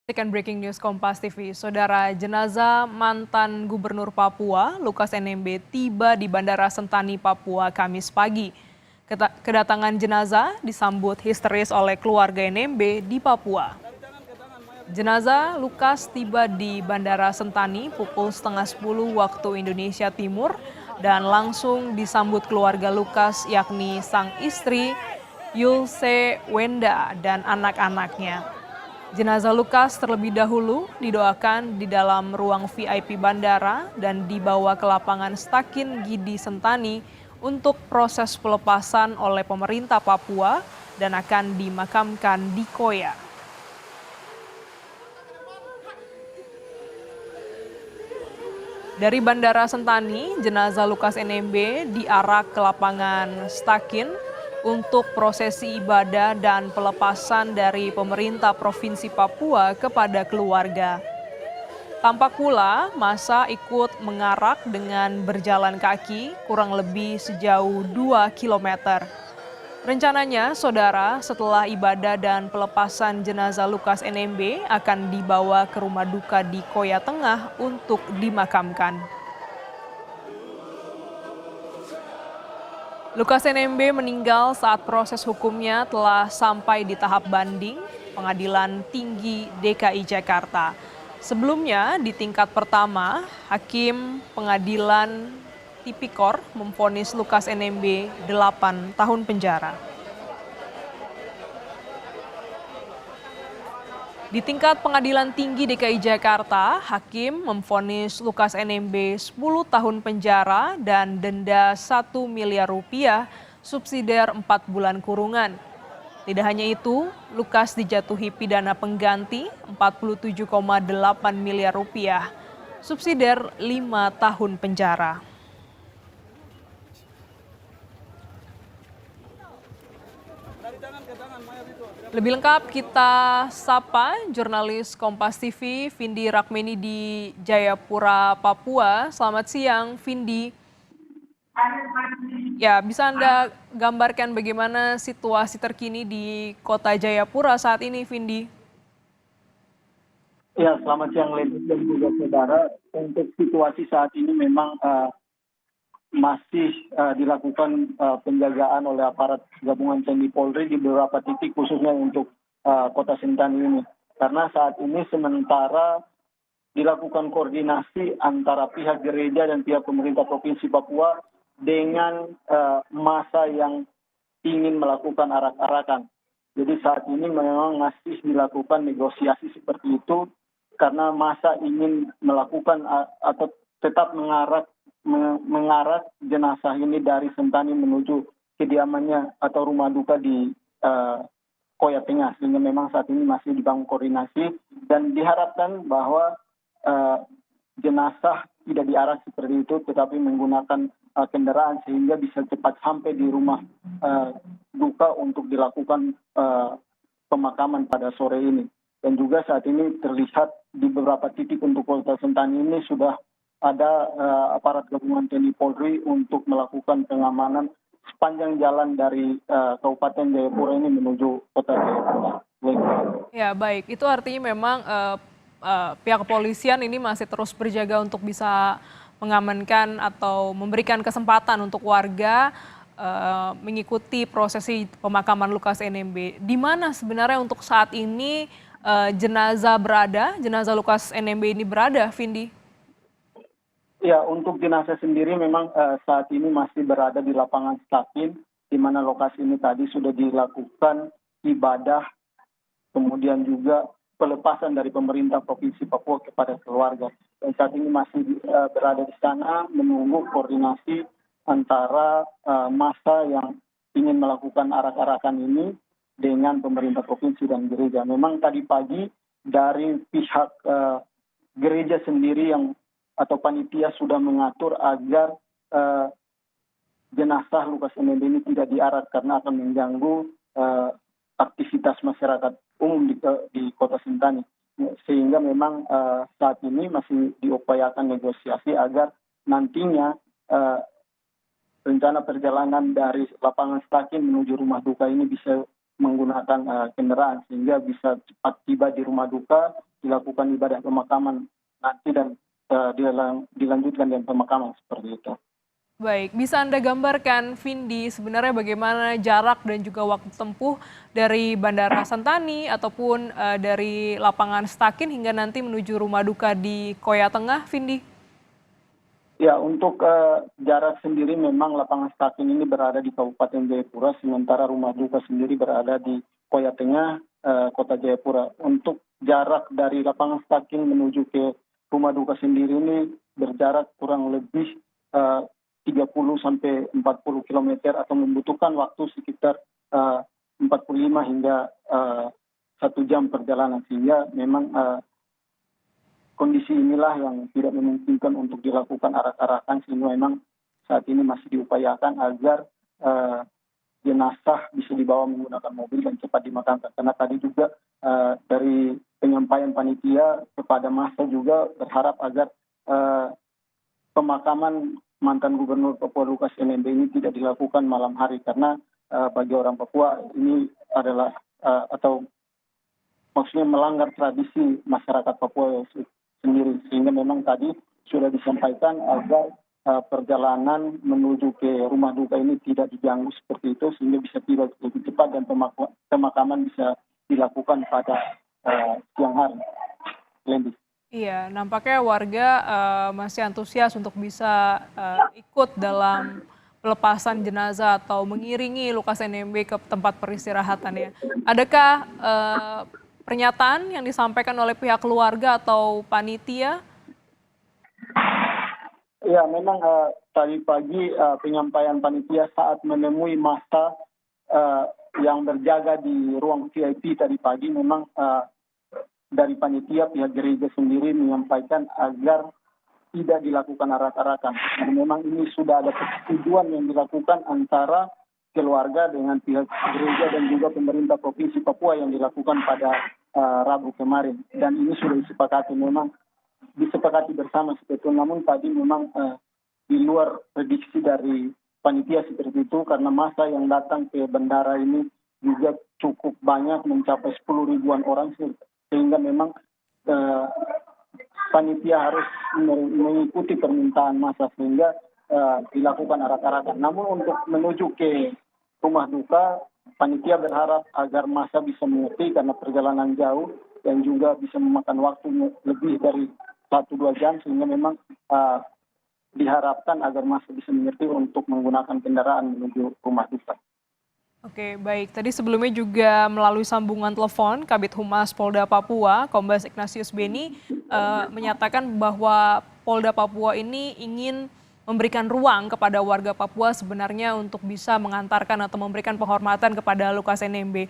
Saksikan breaking news Kompas TV. Saudara, jenazah mantan Gubernur Papua, Lukas NMB, tiba di Bandara Sentani, Papua, Kamis pagi. Kedatangan jenazah disambut histeris oleh keluarga NMB di Papua. Jenazah Lukas tiba di Bandara Sentani pukul setengah 10 waktu Indonesia Timur dan langsung disambut keluarga Lukas yakni sang istri Yulse Wenda dan anak-anaknya. Jenazah Lukas terlebih dahulu didoakan di dalam ruang VIP bandara dan dibawa ke lapangan Stakin Gidi Sentani untuk proses pelepasan oleh pemerintah Papua dan akan dimakamkan di Koya. Dari Bandara Sentani, jenazah Lukas NMB diarak ke lapangan Stakin untuk prosesi ibadah dan pelepasan dari pemerintah Provinsi Papua kepada keluarga. Tampak pula masa ikut mengarak dengan berjalan kaki kurang lebih sejauh 2 kilometer. Rencananya, saudara, setelah ibadah dan pelepasan jenazah Lukas NMB akan dibawa ke rumah duka di Koya Tengah untuk dimakamkan. Lukas NMB meninggal saat proses hukumnya telah sampai di tahap banding Pengadilan Tinggi DKI Jakarta. Sebelumnya di tingkat pertama, Hakim Pengadilan Tipikor memvonis Lukas NMB 8 tahun penjara. Di tingkat Pengadilan Tinggi DKI Jakarta, Hakim memvonis Lukas NMB 10 tahun penjara dan denda 1 miliar rupiah, subsidiar 4 bulan kurungan. Tidak hanya itu, Lukas dijatuhi pidana pengganti 47,8 miliar rupiah, subsidiar 5 tahun penjara. Lebih lengkap kita sapa jurnalis Kompas TV Vindi Rakmeni di Jayapura, Papua. Selamat siang, Vindi. Ya, bisa Anda gambarkan bagaimana situasi terkini di Kota Jayapura saat ini, Vindi? Ya, selamat siang Lady dan juga saudara. Untuk situasi saat ini memang masih dilakukan penjagaan oleh aparat gabungan TNI Polri di beberapa titik khususnya untuk Kota Sentani ini. Karena saat ini sementara dilakukan koordinasi antara pihak gereja dan pihak pemerintah Provinsi Papua dengan massa yang ingin melakukan arak-arakan. Jadi saat ini memang masih dilakukan negosiasi seperti itu karena massa ingin melakukan atau tetap mengarak jenazah ini dari Sentani menuju kediamannya atau rumah duka di Koya Tengah, sehingga memang saat ini masih dibangun koordinasi dan diharapkan bahwa jenazah tidak diarak seperti itu tetapi menggunakan kendaraan sehingga bisa cepat sampai di rumah duka untuk dilakukan pemakaman pada sore ini. Dan juga saat ini terlihat di beberapa titik untuk Kota Sentani ini sudah ada aparat gabungan TNI Polri untuk melakukan pengamanan sepanjang jalan dari Kabupaten Jayapura ini menuju Kota Jayapura. Ya, baik. Itu artinya memang pihak kepolisian ini masih terus berjaga untuk bisa mengamankan atau memberikan kesempatan untuk warga mengikuti prosesi pemakaman Lukas NMB. Di mana sebenarnya untuk saat ini jenazah Lukas NMB ini berada, Vindi? Ya, untuk jenazah sendiri memang saat ini masih berada di lapangan Stakin, di mana lokasi ini tadi sudah dilakukan ibadah, kemudian juga pelepasan dari pemerintah Provinsi Papua kepada keluarga. Dan saat ini masih berada di sana menunggu koordinasi antara massa yang ingin melakukan arak-arakan ini dengan pemerintah provinsi dan gereja. Memang tadi pagi dari pihak gereja sendiri atau panitia sudah mengatur agar jenazah Lukas NMB ini tidak diarak karena akan mengganggu aktivitas masyarakat umum di Kota Sentani. Sehingga memang saat ini masih diupayakan negosiasi agar nantinya rencana perjalanan dari lapangan Stakin menuju rumah duka ini bisa menggunakan kendaraan sehingga bisa cepat tiba di rumah duka dilakukan ibadah pemakaman nanti dan dilanjutkan dengan pemakaman seperti itu. Baik, bisa Anda gambarkan, Vindi, sebenarnya bagaimana jarak dan juga waktu tempuh dari Bandara Sentani ataupun dari lapangan Stakin hingga nanti menuju rumah duka di Koya Tengah, Vindi? Ya, untuk jarak sendiri memang lapangan Stakin ini berada di Kabupaten Jayapura, sementara rumah duka sendiri berada di Koya Tengah, Kota Jayapura. Untuk jarak dari lapangan Stakin menuju ke rumah duka sendiri ini berjarak kurang lebih 30 sampai 40 kilometer atau membutuhkan waktu sekitar 45 hingga 1 jam perjalanan, sehingga memang kondisi inilah yang tidak memungkinkan untuk dilakukan arak-arakan, sehingga memang saat ini masih diupayakan agar jenazah bisa dibawa menggunakan mobil dan cepat dimakamkan. Karena tadi juga dari penyampaian panitia kepada massa juga berharap agar pemakaman mantan Gubernur Papua Lukas NMB ini tidak dilakukan malam hari, karena bagi orang Papua ini adalah atau maksudnya melanggar tradisi masyarakat Papua sendiri, sehingga memang tadi sudah disampaikan agar perjalanan menuju ke rumah duka ini tidak diganggu seperti itu, sehingga bisa tiba lebih cepat dan pemakaman bisa dilakukan pada siang hari. Lendi. Iya, nampaknya warga masih antusias untuk bisa ikut dalam pelepasan jenazah atau mengiringi Lukas NMB ke tempat peristirahatannya. Adakah pernyataan yang disampaikan oleh pihak keluarga atau panitia? Ya, memang tadi pagi penyampaian panitia saat menemui massa yang berjaga di ruang VIP tadi pagi, memang dari panitia pihak gereja sendiri menyampaikan agar tidak dilakukan arak-arakan. Memang ini sudah ada persetujuan yang dilakukan antara keluarga dengan pihak gereja dan juga pemerintah Provinsi Papua yang dilakukan pada Rabu kemarin. Dan ini sudah disepakati bersama seperti itu. Namun tadi memang di luar prediksi dari panitia seperti itu, karena massa yang datang ke bandara ini juga cukup banyak, mencapai 10 ribuan orang, sehingga memang panitia harus mengikuti permintaan massa sehingga dilakukan arak-arakan. Namun untuk menuju ke rumah duka, panitia berharap agar massa bisa mengerti karena perjalanan jauh dan juga bisa memakan waktu lebih dari 1-2 jam, sehingga memang diharapkan agar massa bisa mengerti untuk menggunakan kendaraan menuju rumah duka. Oke, baik. Tadi sebelumnya juga melalui sambungan telepon, Kabid Humas Polda Papua, Kombes Ignatius Beni, menyatakan bahwa Polda Papua ini ingin memberikan ruang kepada warga Papua sebenarnya untuk bisa mengantarkan atau memberikan penghormatan kepada Lukas NMB.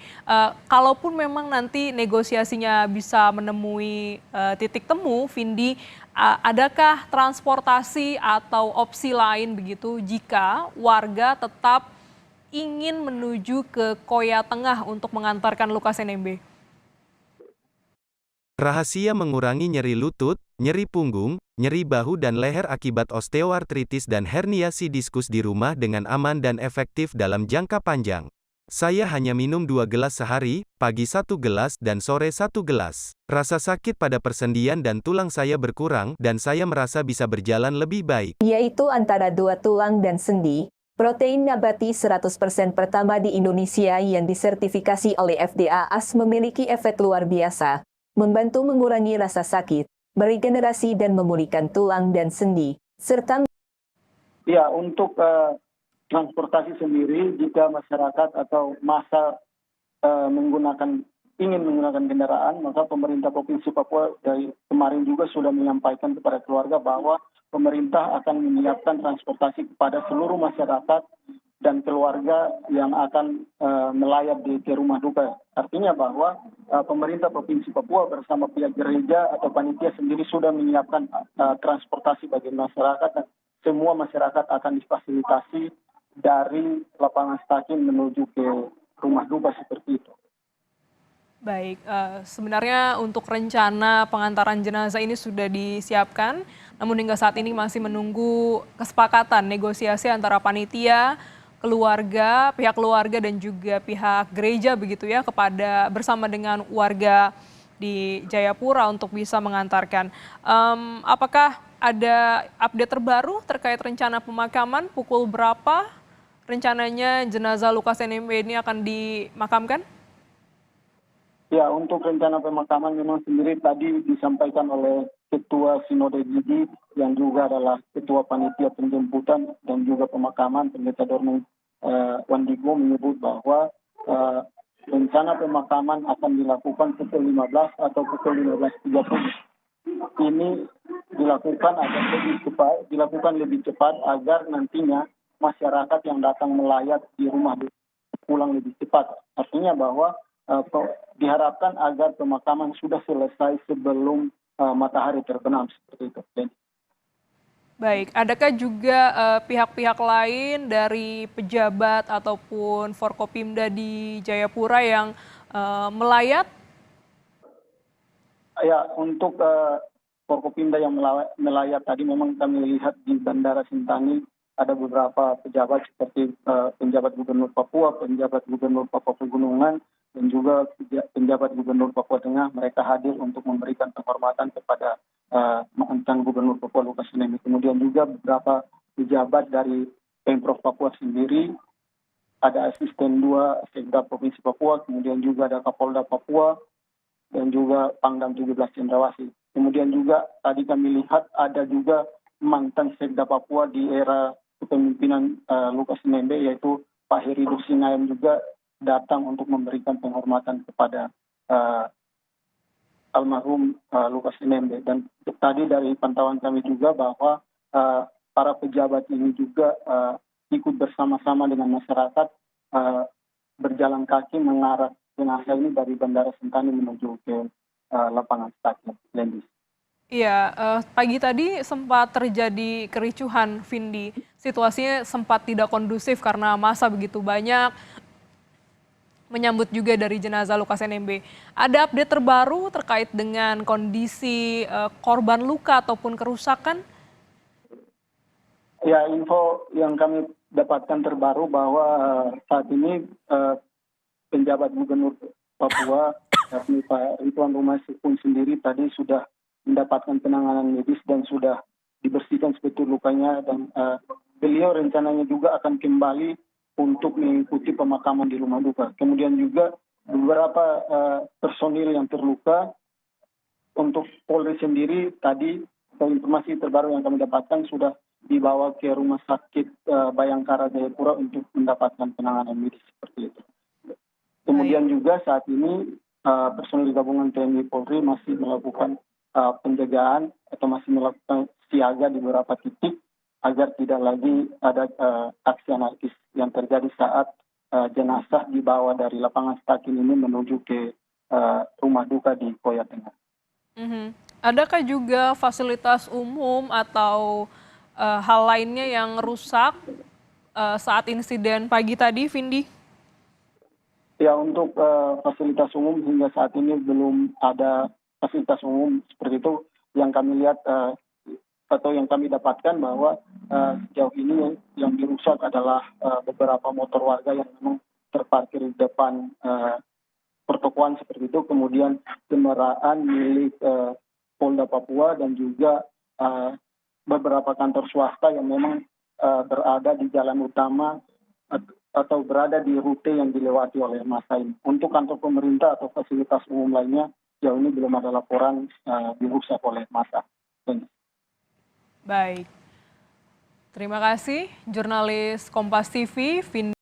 Kalaupun memang nanti negosiasinya bisa menemui titik temu, Vindi, adakah transportasi atau opsi lain begitu jika warga tetap ingin menuju ke Koya Tengah untuk mengantarkan Lukas NMB? Rahasia mengurangi nyeri lutut, nyeri punggung, nyeri bahu dan leher akibat osteoartritis dan herniasi diskus di rumah dengan aman dan efektif dalam jangka panjang. Saya hanya minum 2 gelas sehari, pagi 1 gelas dan sore 1 gelas. Rasa sakit pada persendian dan tulang saya berkurang dan saya merasa bisa berjalan lebih baik. Yaitu antara 2 tulang dan sendi. Protein nabati 100% pertama di Indonesia yang disertifikasi oleh FDA AS memiliki efek luar biasa, membantu mengurangi rasa sakit, meregenerasi dan memulihkan tulang dan sendi, serta Ya, untuk transportasi sendiri, jika masyarakat atau massa ingin menggunakan kendaraan, maka pemerintah Provinsi Papua dari kemarin juga sudah menyampaikan kepada keluarga bahwa pemerintah akan menyiapkan transportasi kepada seluruh masyarakat dan keluarga yang akan melayat di rumah duka. Artinya bahwa pemerintah Provinsi Papua bersama pihak gereja atau panitia sendiri sudah menyiapkan transportasi bagi masyarakat, dan semua masyarakat akan difasilitasi dari lapangan Stakin menuju ke rumah duka seperti itu. Baik, sebenarnya untuk rencana pengantaran jenazah ini sudah disiapkan, namun hingga saat ini masih menunggu kesepakatan negosiasi antara panitia, keluarga, pihak keluarga dan juga pihak gereja begitu ya, bersama dengan warga di Jayapura untuk bisa mengantarkan. Apakah ada update terbaru terkait rencana pemakaman? Pukul berapa rencananya jenazah Lukas NMB ini akan dimakamkan? Ya, untuk rencana pemakaman memang sendiri tadi disampaikan oleh Ketua Sinode Gigi yang juga adalah Ketua Panitia Penjemputan dan juga Pemakaman Pendeta Dormen Wandigo menyebut bahwa rencana pemakaman akan dilakukan pukul 15 atau pukul 15.30. Ini dilakukan lebih cepat agar nantinya masyarakat yang datang melayat di rumah pulang lebih cepat. Artinya bahwa diharapkan agar pemakaman sudah selesai sebelum matahari terbenam seperti itu. Baik, adakah juga pihak-pihak lain dari pejabat ataupun Forkopimda di Jayapura yang melayat? Ya, untuk Forkopimda yang melayat tadi memang kami lihat di Bandara Sentani ada beberapa pejabat seperti penjabat Gubernur Papua, penjabat Gubernur Papua Pegunungan, dan juga penjabat Gubernur Papua Tengah. Mereka hadir untuk memberikan penghormatan kepada mantan Gubernur Papua Lukas NMB. Kemudian juga beberapa pejabat dari Pemprov Papua sendiri, ada asisten 2 Sekda Provinsi Papua, kemudian juga ada Kapolda Papua, dan juga Pangdam 17 Cendrawasih. Kemudian juga tadi kami lihat ada juga mantan Sekda Papua di era kepemimpinan Lukas NMB, yaitu Pak Heri Dusinayam juga datang untuk memberikan penghormatan kepada almarhum Lukas NMB. Dan tadi dari pantauan kami juga bahwa para pejabat ini juga ikut bersama-sama dengan masyarakat berjalan kaki mengarah jenazah ini dari Bandara Sentani menuju ke lapangan stadion Lendis. Iya, pagi tadi sempat terjadi kericuhan, Vindi. Situasinya sempat tidak kondusif karena massa begitu banyak menyambut juga dari jenazah Lukas NMB. Ada update terbaru terkait dengan kondisi korban luka ataupun kerusakan? Ya, info yang kami dapatkan terbaru bahwa saat ini penjabat Gubernur Papua, yakni Pak Ridwan Rumaisi pun sendiri tadi sudah mendapatkan penanganan medis dan sudah dibersihkan sebetul lukanya, dan beliau rencananya juga akan kembali untuk mengikuti pemakaman di rumah duka. Kemudian juga beberapa personil yang terluka. Untuk Polri sendiri tadi informasi terbaru yang kami dapatkan sudah dibawa ke Rumah Sakit Bayangkara Jayapura untuk mendapatkan penanganan medis seperti itu. Kemudian juga saat ini personil gabungan TNI Polri masih melakukan penjagaan atau masih melakukan siaga di beberapa titik agar tidak lagi ada aksi anarkis yang terjadi saat jenazah dibawa dari lapangan stadion ini menuju ke rumah duka di Koya Tengah. Adakah juga fasilitas umum atau hal lainnya yang rusak saat insiden pagi tadi, Vindi? Ya, untuk fasilitas umum hingga saat ini belum ada fasilitas umum seperti itu. Yang kami lihat atau yang kami dapatkan bahwa sejauh ini yang dirusak adalah beberapa motor warga yang memang terparkir di depan pertokoan seperti itu. Kemudian kendaraan milik Polda Papua dan juga beberapa kantor swasta yang memang berada di jalan utama atau berada di rute yang dilewati oleh massa ini. Untuk kantor pemerintah atau fasilitas umum lainnya, jauh ini belum ada laporan dirusak oleh massa. Baik, terima kasih jurnalis Kompas TV, Vindi.